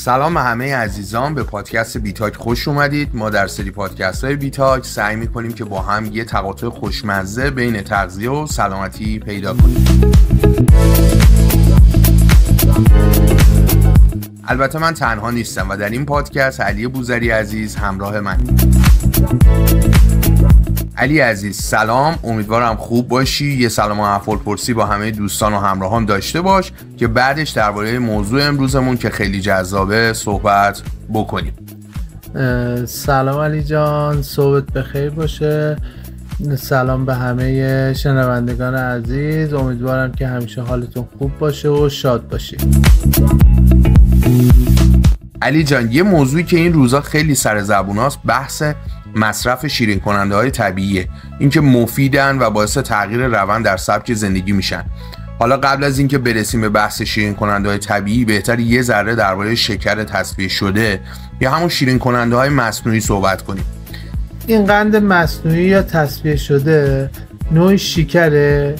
سلام به همه عزیزان، به پادکست بیتاک خوش اومدید. ما در سری پادکست های بیتاک سعی میکنیم که با هم یه تقاطع خوشمزه بین تغذیه و سلامتی پیدا کنیم. البته من تنها نیستم و در این پادکست علی بوذری عزیز همراه من. علی عزیز سلام، امیدوارم خوب باشی. یه سلام و احوالپرسی با همه دوستان و همراهان داشته باش که بعدش درباره موضوع امروزمون که خیلی جذابه صحبت بکنیم. سلام علی جان، صبحت بخیر باشه. سلام به همه شنوندگان عزیز، امیدوارم که همیشه حالتون خوب باشه و شاد باشید. علی جان، یه موضوعی که این روزا خیلی سر زبوناست بحث مصرف شیرین کننده های طبیعیه. اینکه مفیدن و باعث تغییر روند در سبک زندگی میشن. حالا قبل از اینکه برسیم به بحث شیرین کننده های طبیعی، بهتر یه ذره درباره شکر تصفیه شده یا همون شیرین کننده های مصنوعی صحبت کنیم. این قند مصنوعی یا تصفیه شده نوعی شکره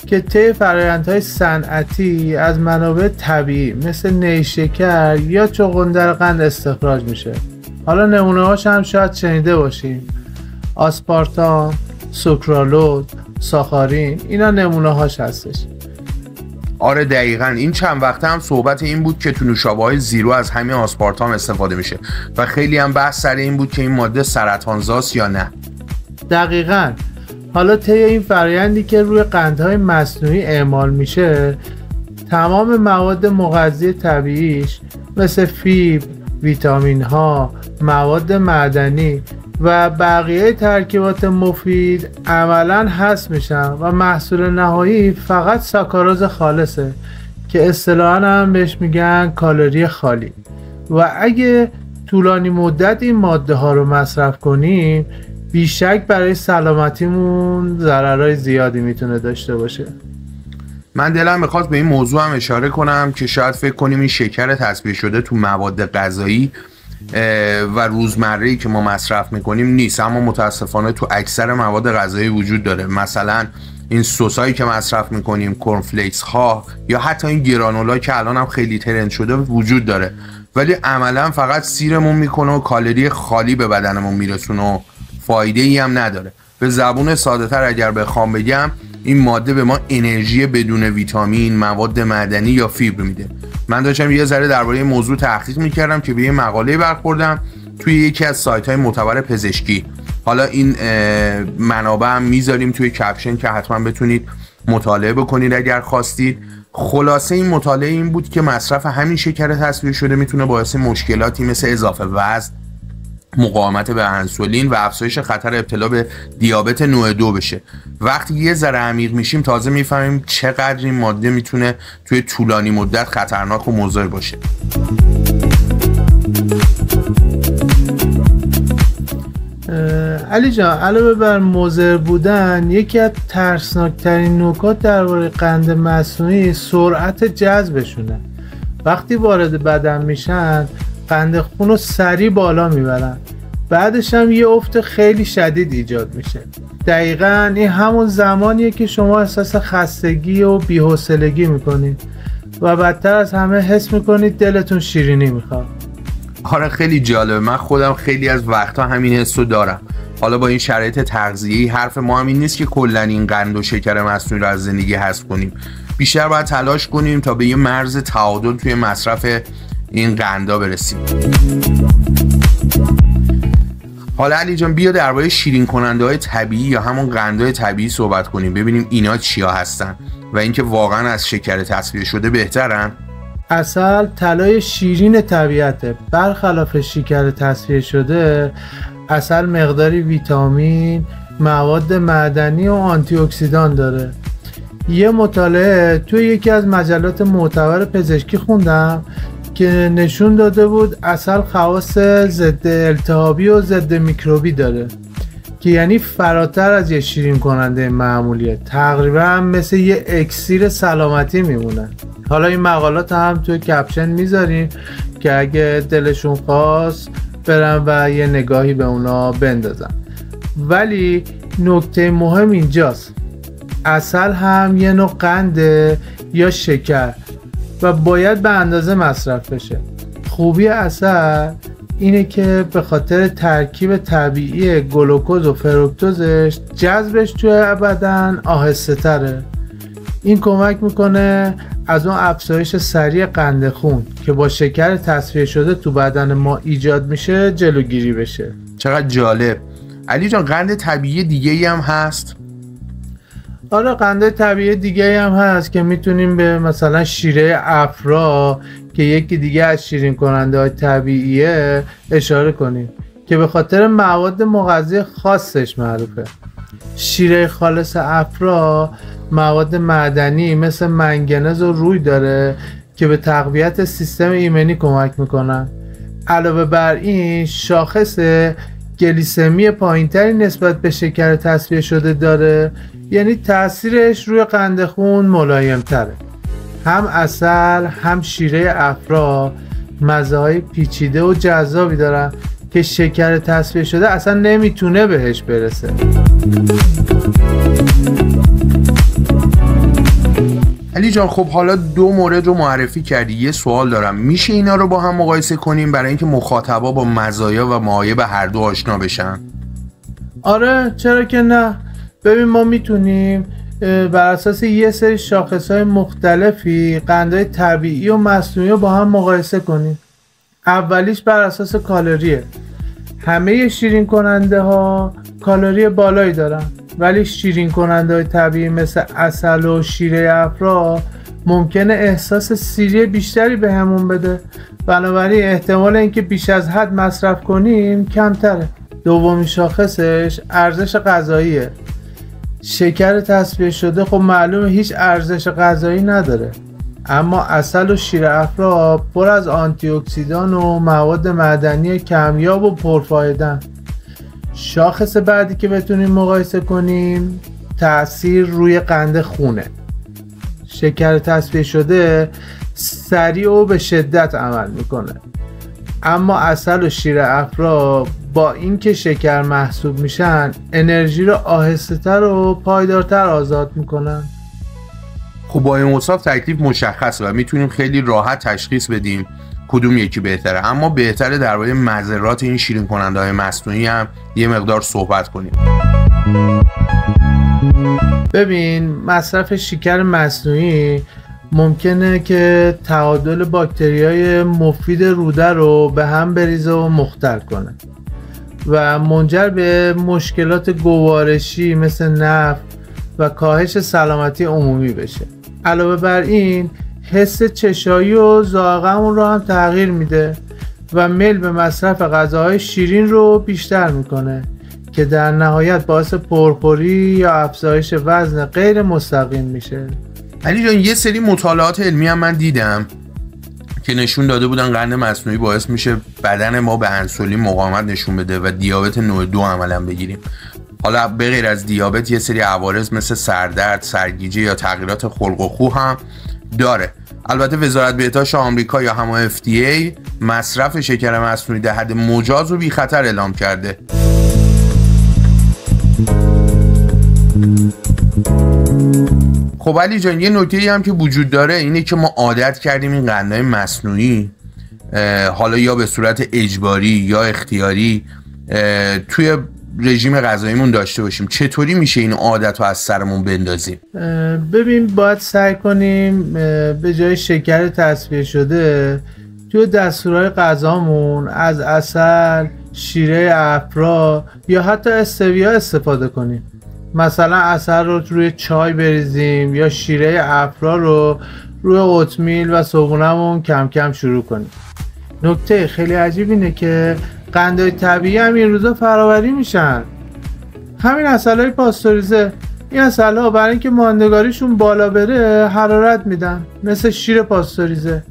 که طی فرآیندهای صنعتی از منابع طبیعی مثل نیشکر یا چغندر قند استخراج میشه. حالا نمونه هاش هم شاید شنیده باشیم: آسپارتام، سوکرالوز، ساخارین، اینا نمونه هاش هستش. آره دقیقاً، این چند وقته هم صحبت این بود که تو نوشابه‌های زیرو از همین آسپارتام استفاده میشه و خیلی هم بحث سر این بود که این ماده سرطانزاست یا نه. دقیقاً. حالا طی این فرآیندی که روی قندهای مصنوعی اعمال میشه، تمام مواد مغذی طبیعیش مثل فیبر، ویتامین ها، مواد معدنی و بقیه ترکیبات مفید عملاً حذف میشن و محصول نهایی فقط ساکاروز خالصه که اصطلاحاً هم بهش میگن کالری خالی. و اگه طولانی مدت این ماده ها رو مصرف کنیم، بیشک برای سلامتیمون ضررهای زیادی میتونه داشته باشه. من دلم میخواد به این موضوع هم اشاره کنم که شاید فکر کنیم این شکر تصفیه شده تو مواد غذایی و روزمره‌ای که ما مصرف میکنیم نیست، اما متاسفانه تو اکثر مواد غذایی وجود داره. مثلا این سسایی که مصرف میکنیم، کورن فلیکس ها یا حتی این گرانولا که الان هم خیلی ترند شده وجود داره، ولی عملا فقط سیرمون میکنه و کالری خالی به بدنمون میرسونه و فایده ای هم نداره. به زبون ساده تر اگر بخوام بگم، این ماده به ما انرژی بدون ویتامین، مواد معدنی یا فیبر میده. من داشتم یه ذره درباره این موضوع تحقیق میکردم که به یه مقاله برخوردم توی یکی از سایت‌های معتبر پزشکی. حالا این منابع هم میذاریم توی کپشن که حتما بتونید مطالعه بکنید اگر خواستید. خلاصه این مطالعه این بود که مصرف همین شکر تصفیه شده میتونه باعث مشکلاتی مثل اضافه وزن، مقاومت به انسولین و افزایش خطر ابتلا به دیابت نوع 2 بشه. وقتی یه ذره عمیق میشیم تازه میفهمیم چقدر این ماده میتونه توی طولانی مدت خطرناک و مضر باشه. علی جان، علاوه بر مضر بودن، یکی از ترسناکترین نکات درباره قند مصنوعی سرعت جذبشونه. وقتی وارد بدن میشن، قند خون رو سریع بالا میبرن، بعدش هم یه افت خیلی شدید ایجاد میشه. دقیقاً این همون زمانیه که شما احساس خستگی و بی‌حوصلگی میکنید و بدتر از همه حس میکنید دلتون شیرینی میخواد. آره خیلی جالبه، من خودم خیلی از وقتا همین حسو دارم. حالا با این شرایط تغذیه‌ای حرف ما همین نیست که کلاً این قند و شکر مصنوعی رو از زندگی حذف کنیم. بیشتر باید تلاش کنیم تا به یه مرز تعادل توی مصرف این قندا برسیم. حالا علی جان، بیا درباره شیرین کننده های طبیعی یا همون قندهای طبیعی صحبت کنیم، ببینیم اینا چیا هستن و اینکه واقعا از شکر تصفیه شده بهترن. عسل طلای شیرین طبیعته. برخلاف شکر تصفیه شده، عسل مقداری ویتامین، مواد معدنی و آنتی اکسیدان داره. یه مطالعه توی یکی از مجلات معتبر پزشکی خوندم که نشون داده بود عسل خواص ضد التهابی و ضد میکروبی داره که یعنی فراتر از یه شیرین کننده معمولیه، تقریبا مثل یه اکسیر سلامتی میمونه. حالا این مقالات هم توی کپشن میذاریم که اگه دلشون خواست برن و یه نگاهی به اونا بندازن. ولی نکته مهم اینجاست، عسل هم یه نوع قنده یا شکر و باید به اندازه مصرف بشه. خوبی عسل اینه که به خاطر ترکیب طبیعی گلوکوز و فرکتوزش جذبش توی بدن آهسته تره. این کمک میکنه از اون افزایش سریع قند خون که با شکر تصفیه شده تو بدن ما ایجاد میشه جلوگیری بشه. چقدر جالب. علی جان قند طبیعی دیگه ای هم هست؟ آره قند طبیعی دیگه هم هست که میتونیم به مثلا شیره افرا که یکی دیگه از شیرین کننده های طبیعیه اشاره کنیم که به خاطر مواد مغذی خاصش معروفه. شیره خالص افرا مواد معدنی مثل منگنز و روی داره که به تقویت سیستم ایمنی کمک میکنن. علاوه بر این شاخص گلیسمی پایینتری نسبت به شکر تصفیه شده داره، یعنی تاثیرش روی قند خون ملایم تره. هم عسل هم شیره افرا مزه های پیچیده و جذابی دارن که شکر تصفیه شده اصلا نمیتونه بهش برسه. علی جان خب حالا 2 مورد رو معرفی کردی، یه سوال دارم، میشه اینا رو با هم مقایسه کنیم برای اینکه مخاطبا با مزایا و معایب هر دو آشنا بشن؟ آره چرا که نه. ببین ما میتونیم بر اساس یه سری شاخصهای مختلفی قندهای طبیعی و مصنوعی رو با هم مقایسه کنیم. اولیش بر اساس کالریه. همه شیرین کننده ها کالری بالایی دارن، ولی شیرین کننده های طبیعی مثل عسل و شیره افرا ممکنه احساس سیری بیشتری به همون بده، بنابراین احتمال اینکه بیش از حد مصرف کنیم کمتره. دومی شاخصش ارزش غذاییه. شکر تصفیه شده خب معلومه هیچ ارزش غذایی نداره، اما عسل و شیر افرا پر از آنتی اکسیدان و مواد معدنی کمیاب و پرفایده‌اند. شاخص بعدی که بتونیم مقایسه کنیم تأثیر روی قند خونه. شکر تصفیه شده سریع و به شدت عمل میکنه، اما عسل و شیر افرا با اینکه شکر محسوب میشن انرژی رو آهسته‌تر و پایدارتر آزاد میکنن. خب با این اوصاف تکلیف مشخصه و میتونیم خیلی راحت تشخیص بدیم کدوم یکی بهتره، اما بهتره درباره مضرات این شیرین کننده های مصنوعی هم یه مقدار صحبت کنیم. ببین مصرف شکر مصنوعی ممکنه که تعادل باکتریای مفید روده رو به هم بریزه و مختل کنه و منجر به مشکلات گوارشی مثل نفت و کاهش سلامتی عمومی بشه. علاوه بر این حس چشایی و ذائقه‌مون رو هم تغییر میده و میل به مصرف غذاهای شیرین رو بیشتر میکنه که در نهایت باعث پرخوری یا افزایش وزن غیر مستقیم میشه. علی جان یه سری مطالعات علمی هم من دیدم که نشون داده بودن قند مصنوعی باعث میشه بدن ما به انسولین مقاومت نشون بده و دیابت نوع 2 عملا بگیریم. حالا به غیر از دیابت یه سری عوارض مثل سردرد، سرگیجه یا تغییرات خلق و خو هم داره. البته وزارت بهداشت آمریکا یا همون FDA مصرف شکر مصنوعی در حد مجاز و بی خطر اعلام کرده. خب علی جان یه نکته‌ای هم که وجود داره اینه که ما عادت کردیم این قندهای مصنوعی حالا یا به صورت اجباری یا اختیاری توی رژیم غذاییمون داشته باشیم. چطوری میشه این عادت رو از سرمون بندازیم؟ ببین باید سعی کنیم به جای شکر تصفیه شده توی دستورهای غذامون از عسل، شیره افرا یا حتی استویا استفاده کنیم. مثلا عسل رو روی چای بریزیم یا شیره افرا رو روی اوتمیل و صبحونه‌مون کم کم شروع کنیم. نکته خیلی عجیب اینه که قندهای طبیعی هم این روزا فراوری میشن. همین عسل‌های پاستوریزه، این عسل‌ها برای اینکه ماندگاریشون بالا بره حرارت میدن مثل شیر پاستوریزه،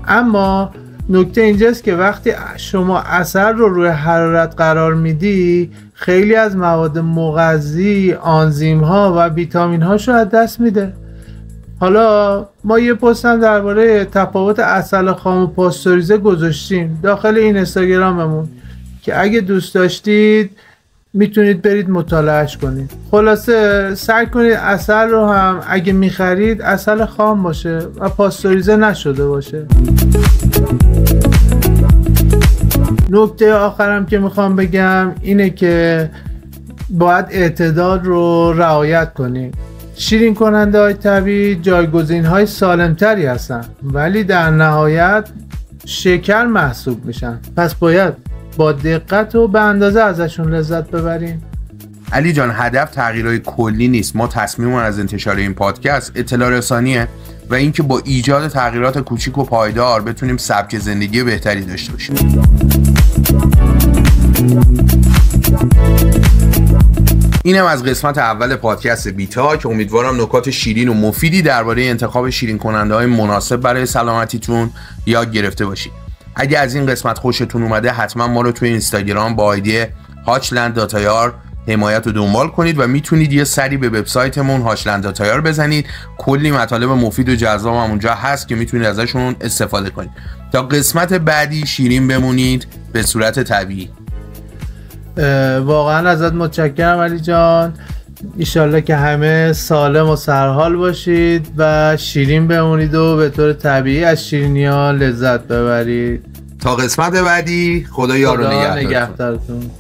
اما نکته اینجاست که وقتی شما عسل رو روی حرارت قرار میدی خیلی از مواد مغذی، آنزیم‌ها و ویتامین‌هاشو از دست میده. حالا ما یه پست هم درباره تفاوت عسل خام و پاستوریزه گذاشتیم داخل این اینستاگراممون که اگه دوست داشتید میتونید برید مطالعهش کنید. خلاصه سعی کنید عسل رو هم اگه میخرید عسل خام باشه و پاستوریزه نشده باشه. نکته آخرم که میخوام بگم اینه که باید اعتدال رو رعایت کنیم. شیرین کننده های طبیعی جایگزین های سالمتری هستن ولی در نهایت شکر محسوب میشن، پس باید با دقت و به اندازه ازشون لذت ببریم. علی جان، هدف تغییرهای کلی نیست. ما تصمیممون از انتشار این پادکست اطلاع رسانیه و اینکه با ایجاد تغییرات کوچیک و پایدار بتونیم سبک زندگی بهتری داشته باشیم. اینم از قسمت اول پادکست بیتا که امیدوارم نکات شیرین و مفیدی درباره انتخاب شیرین کننده های مناسب برای سلامتیتون یاد گرفته باشید. اگه از این قسمت خوشتون اومده حتما ما رو توی اینستاگرام با آیدی hachland.ir حمایت رو دنبال کنید و میتونید یه سری به وبسایتمون hachland.ir بزنید. کلی مطالب مفید و جذاب هم اونجا هست که میتونید ازشون استفاده کنید. تا قسمت بعدی شیرین بمونید به صورت طبیعی. واقعا ازت متشکرم علی جان. ایشالله که همه سالم و سرحال باشید و شیرین بمونید و به طور طبیعی از شیرینی ها لذت ببرید. تا قسمت بعدی خدا یار و نگهدارتون.